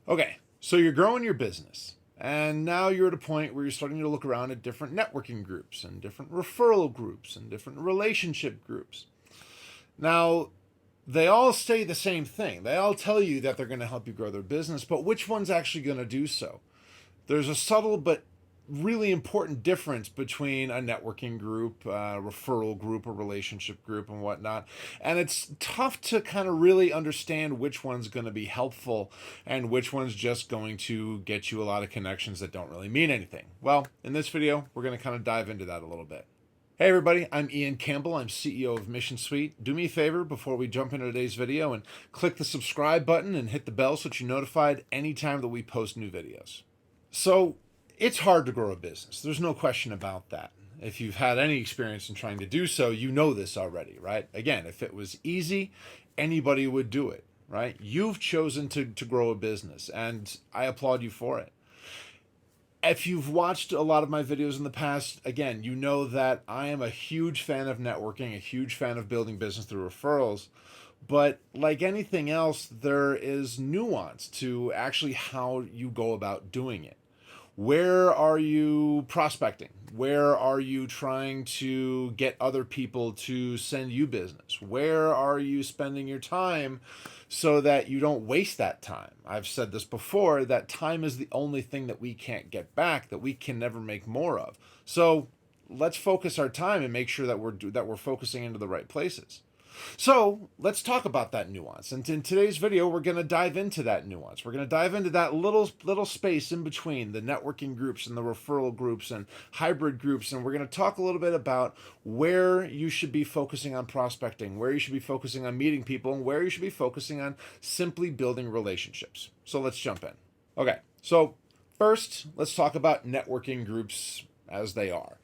Okay, so you're growing your business, and now you're at a point where you're starting to look around at different networking groups and different referral groups and different relationship groups. Now, they all say the same thing. They all tell you that they're going to help you grow their business, but which one's actually going to do so? There's a subtle but really important difference between a networking group, a referral group, a relationship group, and whatnot. And it's tough to kind of really understand which one's going to be helpful and which one's just going to get you a lot of connections that don't really mean anything. Well, in this video, we're going to kind of dive into that a little bit. Hey everybody, I'm Ian Campbell. I'm CEO of Mission Suite. Do me a favor before we jump into today's video and click the subscribe button and hit the bell so that you're notified anytime that we post new videos. So, it's hard to grow a business. There's no question about that. If you've had any experience in trying to do so, you know this already, right? Again, if it was easy, anybody would do it, right? You've chosen to grow a business, and I applaud you for it. If you've watched a lot of my videos in the past, again, you know that I am a huge fan of networking, a huge fan of building business through referrals. But like anything else, there is nuance to actually how you go about doing it. Where are you prospecting? Where are you trying to get other people to send you business? Where are you spending your time so that you don't waste that time? I've said this before, that time is the only thing that we can't get back, that we can never make more of. So let's focus our time and make sure that we're focusing into the right places. So let's talk about that nuance. And in today's video, we're going to dive into that nuance. We're going to dive into that little space in between the networking groups and the referral groups and hybrid groups. And we're going to talk a little bit about where you should be focusing on prospecting, where you should be focusing on meeting people, and where you should be focusing on simply building relationships. So let's jump in. Okay, so first, let's talk about networking groups as they are.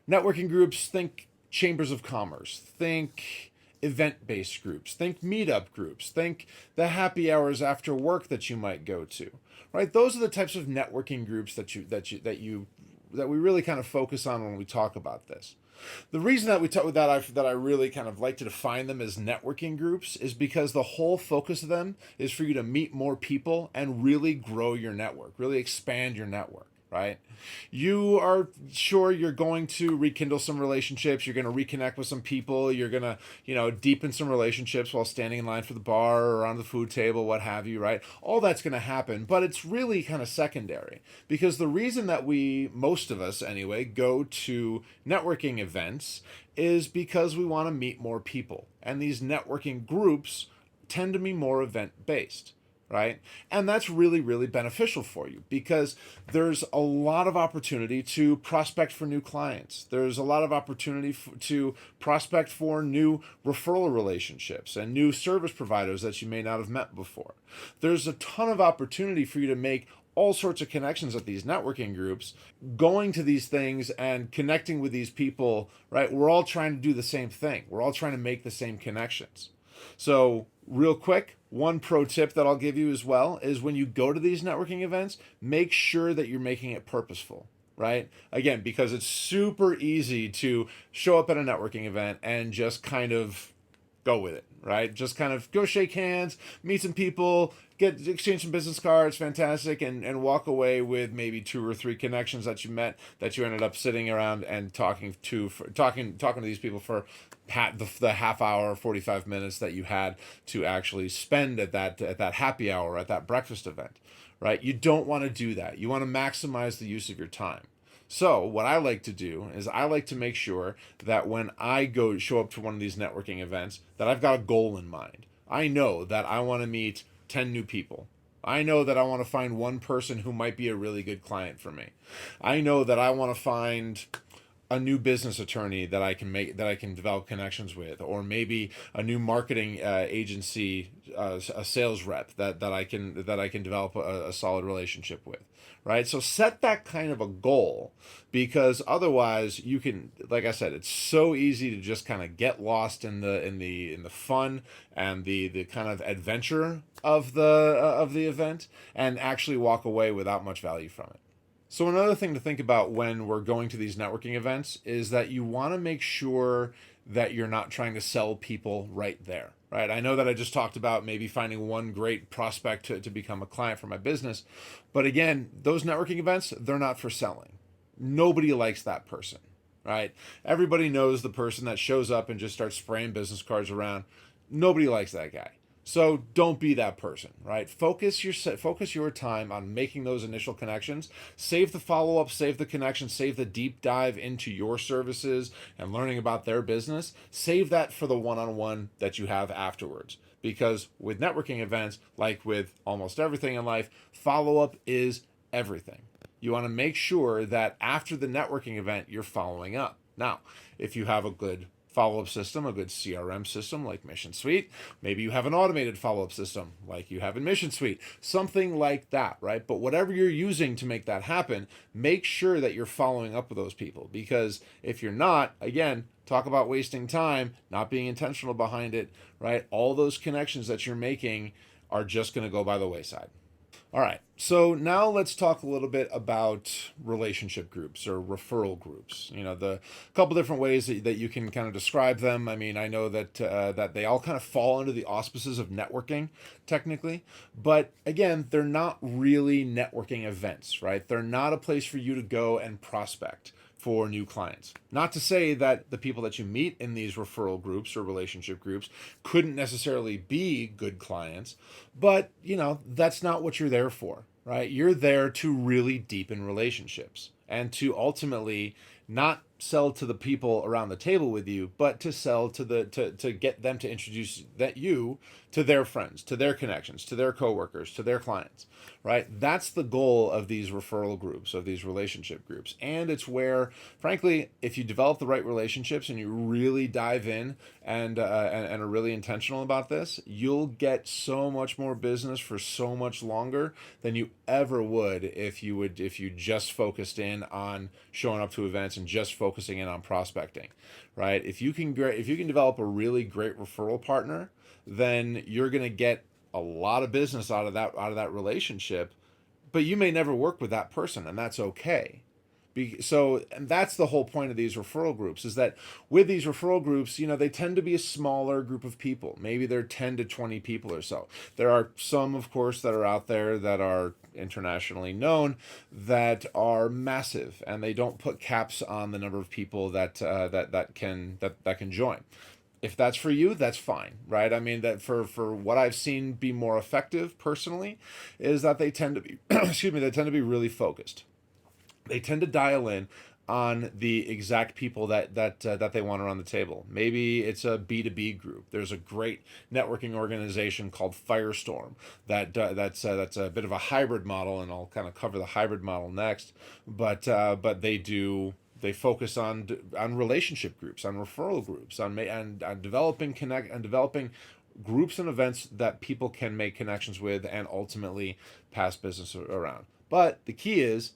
Networking groups, think chambers of commerce, think event-based groups, think meetup groups, think the happy hours after work that you might go to, right? Those are the types of networking groups that we really kind of focus on when we talk about this. The reason that I really kind of like to define them as networking groups is because the whole focus of them is for you to meet more people and really grow your network, really expand your network. Right? You are sure you're going to rekindle some relationships. You're going to reconnect with some people. You're going to, deepen some relationships while standing in line for the bar or around the food table, what have you, right? All that's going to happen, but it's really kind of secondary because the reason that most of us anyway, go to networking events is because we want to meet more people. And these networking groups tend to be more event-based. Right? And that's really, really beneficial for you because there's a lot of opportunity to prospect for new clients. There's a lot of opportunity to prospect for new referral relationships and new service providers that you may not have met before. There's a ton of opportunity for you to make all sorts of connections at these networking groups, going to these things and connecting with these people, right? We're all trying to do the same thing. We're all trying to make the same connections. So real quick, one pro tip that I'll give you as well is when you go to these networking events, make sure that you're making it purposeful, right? Again, because it's super easy to show up at a networking event and just kind of go with it, right? Just kind of go shake hands, meet some people, exchange some business cards, fantastic, and walk away with maybe 2 or 3 connections that you met that you ended up sitting around and talking to these people for the half hour, 45 minutes that you had to actually spend at that happy hour, at that breakfast event, right? You don't want to do that. You want to maximize the use of your time. So what I like to do is I like to make sure that when I show up to one of these networking events, that I've got a goal in mind. I know that I want to meet 10 new people. I know that I want to find one person who might be a really good client for me. I know that I want to find a new business attorney that I can develop connections with, or maybe a new marketing agency, a sales rep that I can develop a solid relationship with, right? So set that kind of a goal, because otherwise you can, like I said, it's so easy to just kind of get lost in the fun and the kind of adventure of the event and actually walk away without much value from it. So another thing to think about when we're going to these networking events is that you want to make sure that you're not trying to sell people right there, right? I know that I just talked about maybe finding one great prospect to become a client for my business. But again, those networking events, they're not for selling. Nobody likes that person, right? Everybody knows the person that shows up and just starts spraying business cards around. Nobody likes that guy. So don't be that person, right? Focus your time on making those initial connections. Save the follow up, save the connection, save the deep dive into your services and learning about their business. Save that for the one-on-one that you have afterwards. Because with networking events, like with almost everything in life, follow up is everything. You want to make sure that after the networking event, you're following up. Now, if you have a good follow-up system, a good CRM system like Mission Suite, maybe you have an automated follow-up system like you have in Mission Suite, something like that, right? But whatever you're using to make that happen, make sure that you're following up with those people, because if you're not, again, talk about wasting time, not being intentional behind it, right? All those connections that you're making are just going to go by the wayside. All right, so now let's talk a little bit about relationship groups or referral groups. The couple different ways that you can kind of describe them. I mean, I know that they all kind of fall under the auspices of networking, technically, but again, they're not really networking events, right? They're not a place for you to go and prospect for new clients. Not to say that the people that you meet in these referral groups or relationship groups couldn't necessarily be good clients, but that's not what you're there for, right? You're there to really deepen relationships and to ultimately not sell to the people around the table with you, but to sell to get them to introduce you to their friends, to their connections, to their coworkers, to their clients, right? That's the goal of these referral groups, of these relationship groups. And it's where, frankly, if you develop the right relationships and you really dive in and are really intentional about this, you'll get so much more business for so much longer than you ever would if you just focused in on showing up to events and just focusing in on prospecting, right? If you can develop a really great referral partner, then you're going to get a lot of business out of that relationship, but you may never work with that person, and that's okay. And that's the whole point of these referral groups, is that with these referral groups, they tend to be a smaller group of people. Maybe they're 10 to 20 people or so. There are some, of course, that are out there that are internationally known that are massive, and they don't put caps on the number of people that can join. If that's for you, that's fine, right? I mean, that for what I've seen be more effective personally is that they tend to be they tend to be really focused. They tend to dial in on the exact people that they want around the table. Maybe it's a B2B group. There's a great networking organization called Firestorm that's a bit of a hybrid model, and I'll kind of cover the hybrid model next. But they focus on relationship groups, on referral groups, on developing groups and events that people can make connections with and ultimately pass business around. But the key is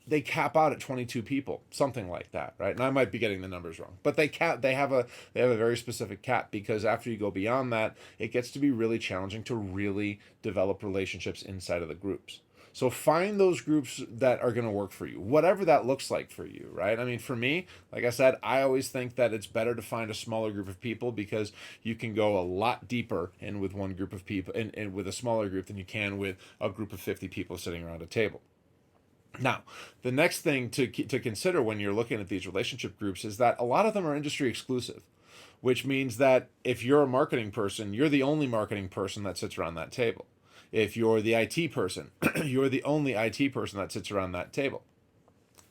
they cap out at 22 people, something like that, right? And I might be getting the numbers wrong, but they have a very specific cap, because after you go beyond that, it gets to be really challenging to really develop relationships inside of the groups. So find those groups that are going to work for you, whatever that looks like for you, right? I mean, for me, like I said, I always think that it's better to find a smaller group of people, because you can go a lot deeper in with one group of people and with a smaller group than you can with a group of 50 people sitting around a table. Now, the next thing to consider when you're looking at these relationship groups is that a lot of them are industry exclusive, which means that if you're a marketing person, you're the only marketing person that sits around that table. If you're the IT person, you're the only IT person that sits around that table.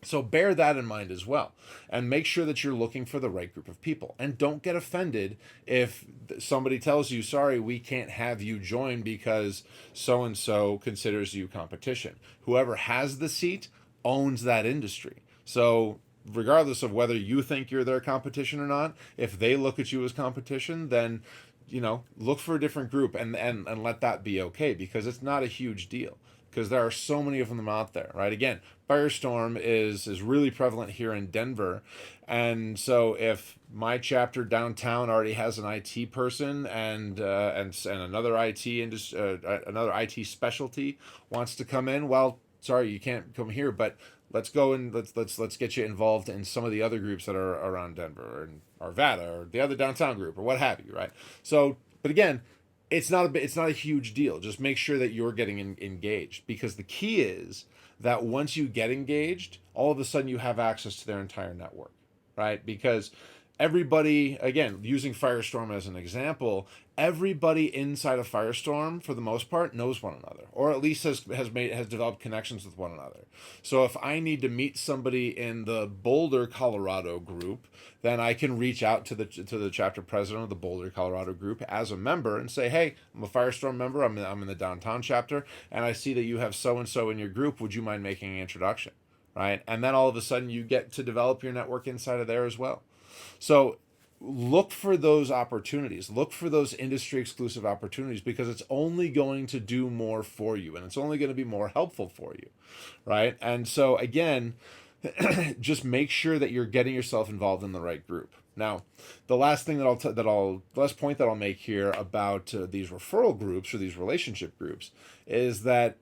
So bear that in mind as well, and make sure that you're looking for the right group of people. And don't get offended if somebody tells you, sorry, we can't have you join because so-and-so considers you competition. Whoever has the seat owns that industry. So regardless of whether you think you're their competition or not, if they look at you as competition, then look for a different group and let that be okay, because it's not a huge deal. Because there are so many of them out there, right? Again, Firestorm is really prevalent here in Denver, and so if my chapter downtown already has an IT person and another another IT specialty wants to come in, well, sorry, you can't come here, but let's go and let's get you involved in some of the other groups that are around Denver, or Arvada, or the other downtown group, or what have you, right? So But again, it's not a huge deal. Just make sure that you're getting engaged, because the key is that once you get engaged, all of a sudden you have access to their entire network, right? Because everybody, again, using Firestorm as an example, everybody inside of Firestorm for the most part knows one another, or at least has developed connections with one another. So if I need to meet somebody in the Boulder, Colorado group, then I can reach out to the chapter president of the Boulder, Colorado group as a member and say, "Hey, I'm a Firestorm member. I'm in the downtown chapter, and I see that you have so and so in your group. Would you mind making an introduction?" Right? And then all of a sudden you get to develop your network inside of there as well. So look for those opportunities. Look for those industry exclusive opportunities, because it's only going to do more for you, and it's only going to be more helpful for you, right? And so again, just make sure that you're getting yourself involved in the right group. Now, the last thing last point that I'll make here about these referral groups or these relationship groups is that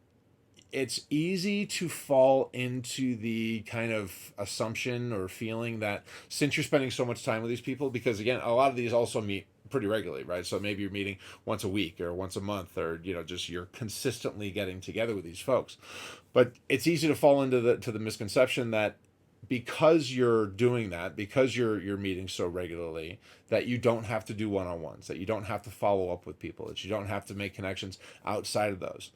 it's easy to fall into the kind of assumption or feeling that since you're spending so much time with these people, because again, a lot of these also meet pretty regularly, right? So maybe you're meeting once a week or once a month, or just you're consistently getting together with these folks. But it's easy to fall into the misconception that because you're doing that, because you're meeting so regularly, that you don't have to do one-on-ones, that you don't have to follow up with people, that you don't have to make connections outside of those.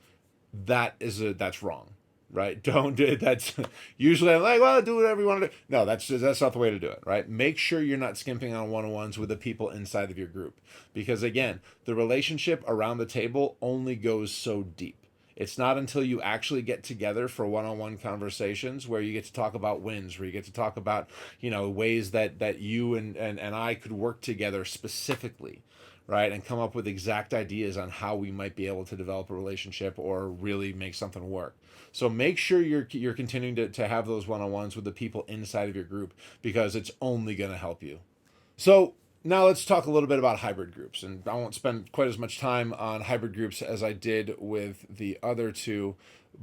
That's wrong, right? Don't do it. That's usually I'm like, well, do whatever you want to do. No, that's not the way to do it, right? Make sure you're not skimping on one-on-ones with the people inside of your group, because again, the relationship around the table only goes so deep. It's not until you actually get together for one-on-one conversations where you get to talk about wins, where you get to talk about, ways that you and I could work together specifically, right? And come up with exact ideas on how we might be able to develop a relationship or really make something work. So make sure you're continuing to have those one-on-ones with the people inside of your group, because it's only going to help you. So now let's talk a little bit about hybrid groups, and I won't spend quite as much time on hybrid groups as I did with the other two,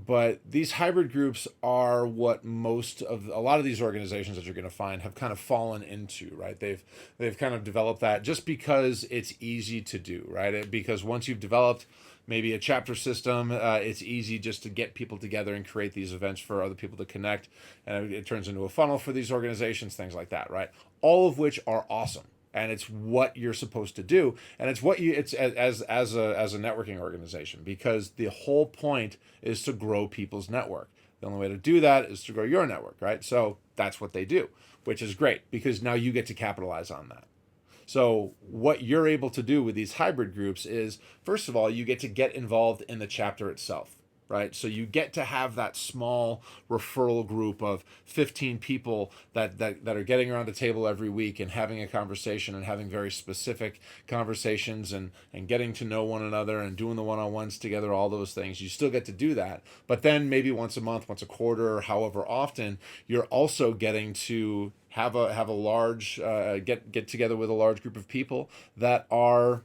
but these hybrid groups are what a lot of these organizations that you're going to find have kind of fallen into, right? They've kind of developed that just because it's easy to do, right? Because once you've developed maybe a chapter system, it's easy just to get people together and create these events for other people to connect, and it turns into a funnel for these organizations, things like that, right? All of which are awesome, and it's what you're supposed to do, and it's as a networking organization, because the whole point is to grow people's network. The only way to do that is to grow your network, right? So that's what they do, which is great, because now you get to capitalize on that. So what you're able to do with these hybrid groups is, first of all, you get to get involved in the chapter itself, right? So you get to have that small referral group of 15 people that are getting around a table every week and having a conversation and having very specific conversations and getting to know one another and doing the one-on-ones together, all those things. You still get to do that. But then maybe once a month, once a quarter, or however often, you're also getting to have a large get together with a large group of people that are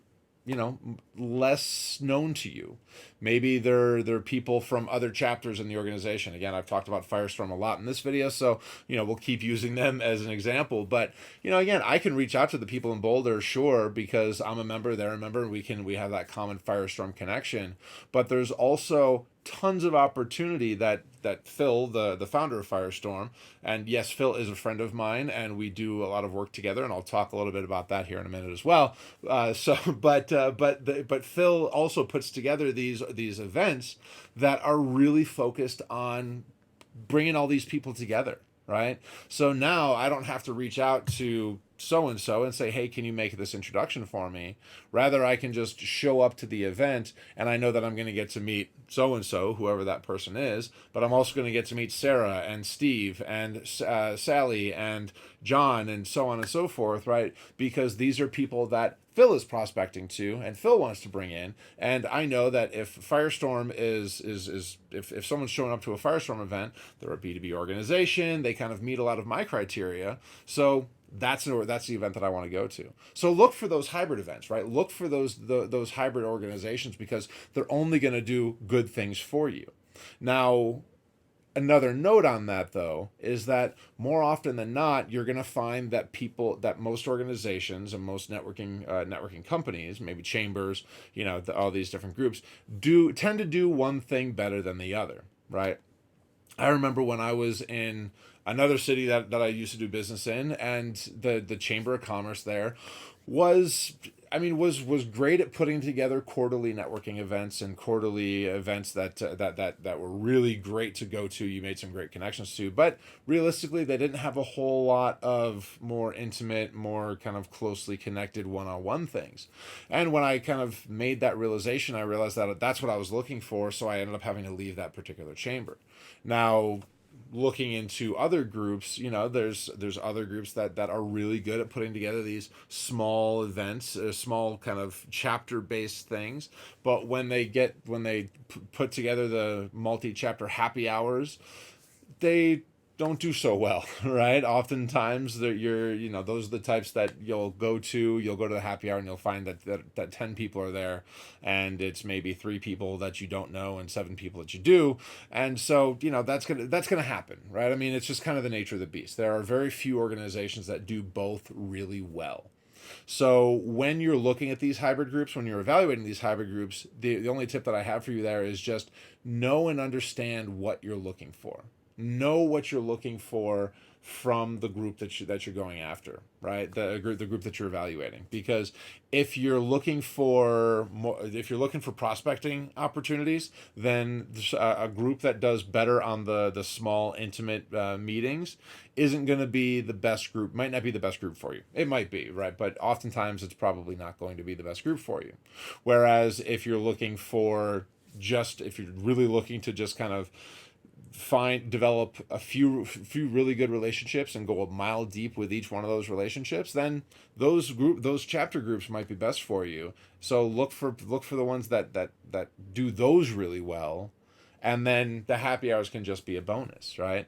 less known to you. Maybe they're people from other chapters in the organization. Again, I've talked about Firestorm a lot in this video, so we'll keep using them as an example. But again, I can reach out to the people in Boulder, sure, because I'm a member, they're a member, we have that common Firestorm connection. But there's also tons of opportunity that Phil, the founder of Firestorm, and yes, Phil is a friend of mine, and we do a lot of work together, and I'll talk a little bit about that here in a minute as well. But Phil also puts together these events that are really focused on bringing all these people together, right? So now I don't have to reach out to so and say, hey, can you make this introduction for me? Rather, I can just show up to the event, and I know that I'm going to get to meet so and so, whoever that person is, but I'm also going to get to meet Sarah and Steve and Sally and John and so on and so forth, right? Because these are people that Phil is prospecting to and Phil wants to bring in. And I know that if Firestorm if someone's showing up to a Firestorm event, they're a B2B organization, they kind of meet a lot of my criteria. So that's the event that I want to go to. So look for those hybrid events, right? Look for those hybrid organizations, because they're only going to do good things for you. Now, Another note on that, though, is that more often than not, you're going to find that most organizations and most networking companies, maybe chambers, all these different groups, do tend to do one thing better than the other, right? I remember when I was in another city that I used to do business in, and the Chamber of Commerce there was was great at putting together quarterly networking events and quarterly events that were really great to go to. You made some great connections to, but realistically, they didn't have a whole lot of more intimate, more kind of closely connected one-on-one things. And when I kind of made that realization, I realized that that's what I was looking for. So I ended up having to leave that particular chamber. Now, looking into other groups, there's other groups that are really good at putting together these small events, small kind of chapter based things. But when they put together the multi chapter happy hours, they don't do so well, right? Oftentimes, those are the types that you'll go to the happy hour and you'll find that 10 people are there, and it's maybe 3 people that you don't know and 7 people that you do. And so, that's gonna happen, right? I mean, it's just kind of the nature of the beast. There are very few organizations that do both really well. So when you're looking at these hybrid groups, when you're evaluating these hybrid groups, the only tip that I have for you there is just know and understand what you're looking for. Know what you're looking for from the group that you're going after, right? The group that you're evaluating. Because if you're looking for prospecting opportunities, then a group that does better on the small intimate meetings isn't going to be the best group. Might not be the best group for you. It might be, right? But oftentimes it's probably not going to be the best group for you. Whereas if you're really looking to just kind of develop a few really good relationships and go a mile deep with each one of those relationships, then those chapter groups might be best for you. So look for the ones that do those really well, and then the happy hours can just be a bonus, right?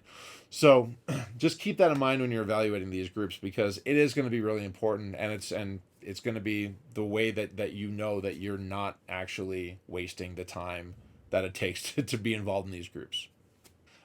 So just keep that in mind when you're evaluating these groups, because it is going to be really important, and it's going to be the way that that you're not actually wasting the time that it takes to be involved in these groups.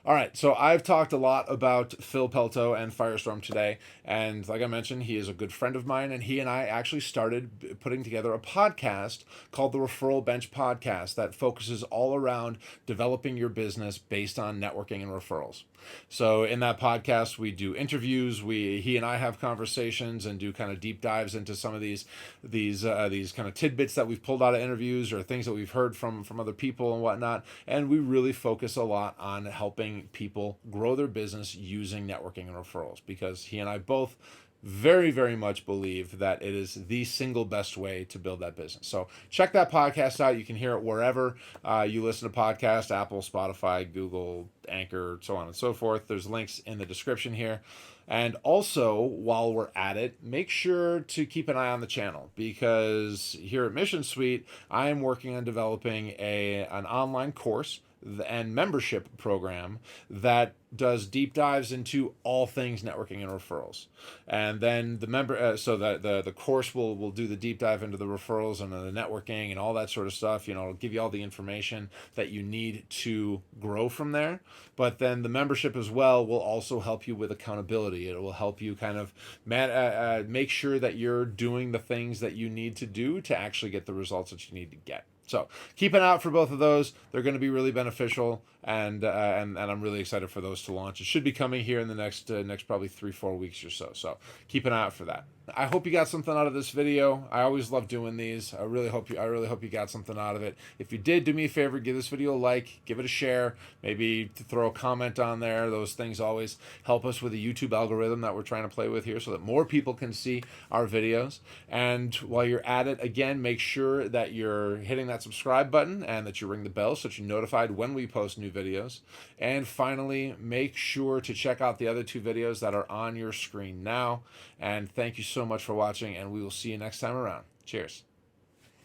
All right, so I've talked a lot about Phil Pelto and Firestorm today, and like I mentioned, he is a good friend of mine, and he and I actually started putting together a podcast called the Referral Bench Podcast that focuses all around developing your business based on networking and referrals. So in that podcast, we do interviews. He and I have conversations and do kind of deep dives into some of these kind of tidbits that we've pulled out of interviews or things that we've heard from other people and whatnot. And we really focus a lot on helping people grow their business using networking and referrals, because he and I both very, very much believe that it is the single best way to build that business. So check that podcast out. You can hear it wherever you listen to podcasts: Apple, Spotify, Google, Anchor, so on and so forth. There's links in the description here. And also, while we're at it, make sure to keep an eye on the channel, because here at Mission Suite, I am working on developing an online course and membership program that does deep dives into all things networking and referrals. And then the course will do the deep dive into the referrals and the networking and all that sort of stuff. It'll give you all the information that you need to grow from there. But then the membership as well will also help you with accountability. It will help you kind of make sure that you're doing the things that you need to do to actually get the results that you need to get. So keep an eye out for both of those. They're going to be really beneficial, and I'm really excited for those to launch. It should be coming here in the next probably 3-4 weeks or so. So keep an eye out for that. I hope you got something out of this video. I always love doing these. I really hope you got something out of it. If you did, do me a favor, give this video a like, give it a share, maybe to throw a comment on there. Those things always help us with the YouTube algorithm that we're trying to play with here, so that more people can see our videos. And while you're at it, again, make sure that you're hitting that subscribe button and that you ring the bell so that you're notified when we post new videos. And finally, make sure to check out the other 2 videos that are on your screen now. And thank you so much for watching, and we will see you next time around. Cheers.